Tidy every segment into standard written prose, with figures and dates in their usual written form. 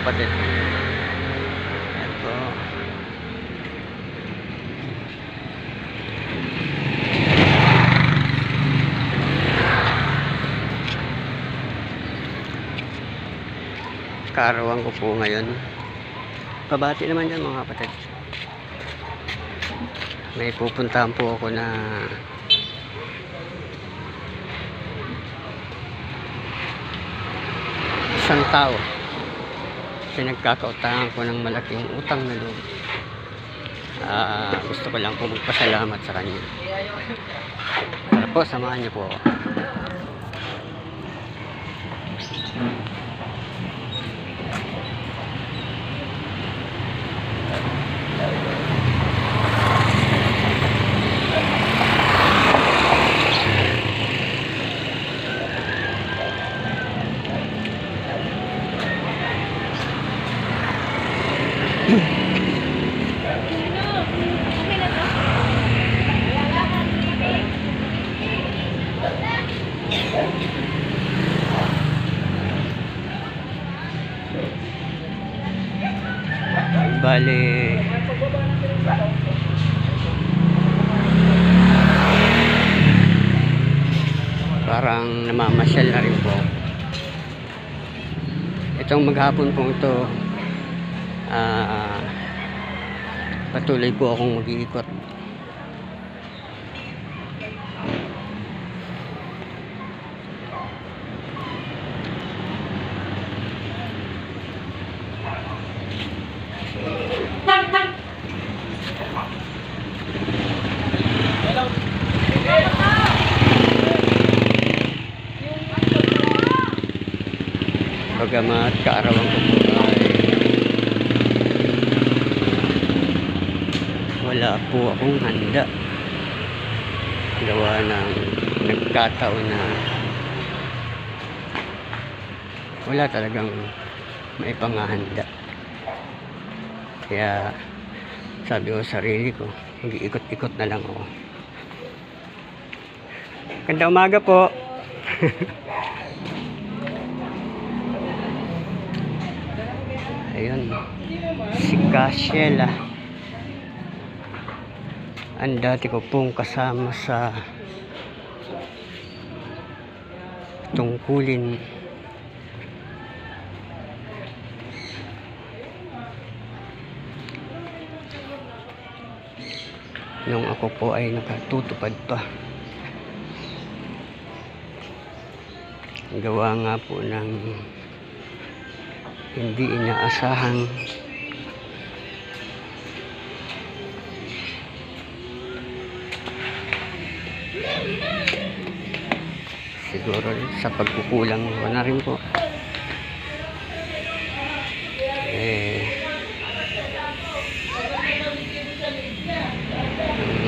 kapatid. Ito. Karawan ko po ngayon. Pabati naman yan mga kapatid. May pupuntahan po ako na isang tao. Pinagkakautangan ko ng malaking utang na loob. Gusto ko lang po magpasalamat sa kanya. Tara po, samahan niyo po ako. Bali, parang namamasyal na rin po. Itong maghapon po ito, patuloy po akong mag-iikot. Bagamat kaarawan ko po ay wala po akong handa, gawa ng nagkataon na wala talagang may pangahanda. Kaya sabi ko sa sarili ko, mag-iikot-ikot na lang ako. Ganda umaga po. Ayun, si Casiela. Ang dati ko pong kasama sa tungkulin nung ako po ay nakatutupad pa. Gawa nga po ng hindi inaasahang siguro sa pagkukulang ko na rin po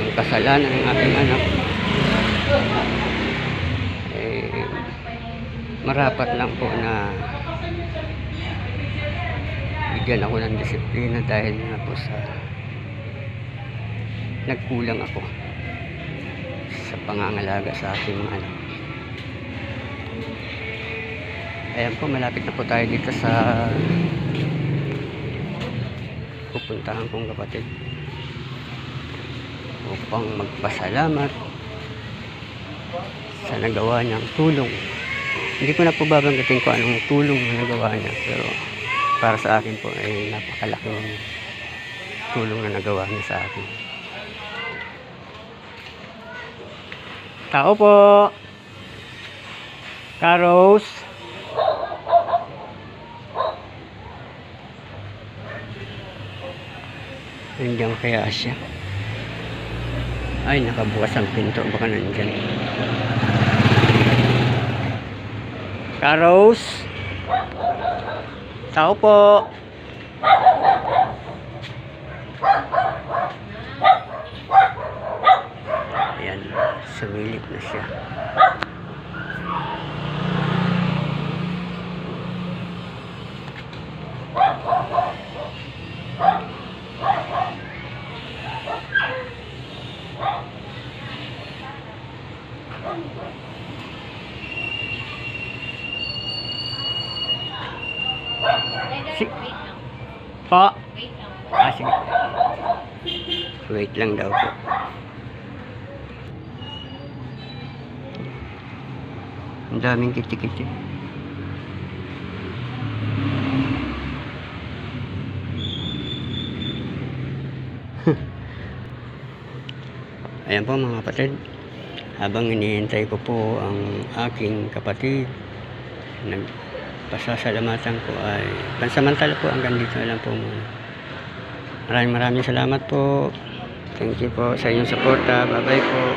ang kasalanan ng aking anak marapat lang po na bigyan ako ng disiplina dahil nga po sa nagkulang ako sa pangangalaga sa aking mga anak. Ayan po, malapit na po tayo dito sa pupuntahan kong kapatid upang magpasalamat sa nagawa niyang tulong. Hindi ko na po babanggitin ko anong tulong na nagawa niya, pero para sa akin po ay napakalaking tulong na nagawa niya sa akin. Tao po! Karos! Nandiyan kaya siya? Ay, nakabukas ang pinto. Baka nandiyan. Karos! Tao po! Ayan, sumilip na siya. Si po. Ah, sige. Wait lang daw po. Ang daming kiti-kiti. Ayan po mga kapatid. Habang hinihintay ko po ang aking kapatid, nagpasasalamatan ko ay pansamantala po hanggang dito na lang po muna. Maraming salamat po. Thank you po sa inyong suporta. Bye bye po.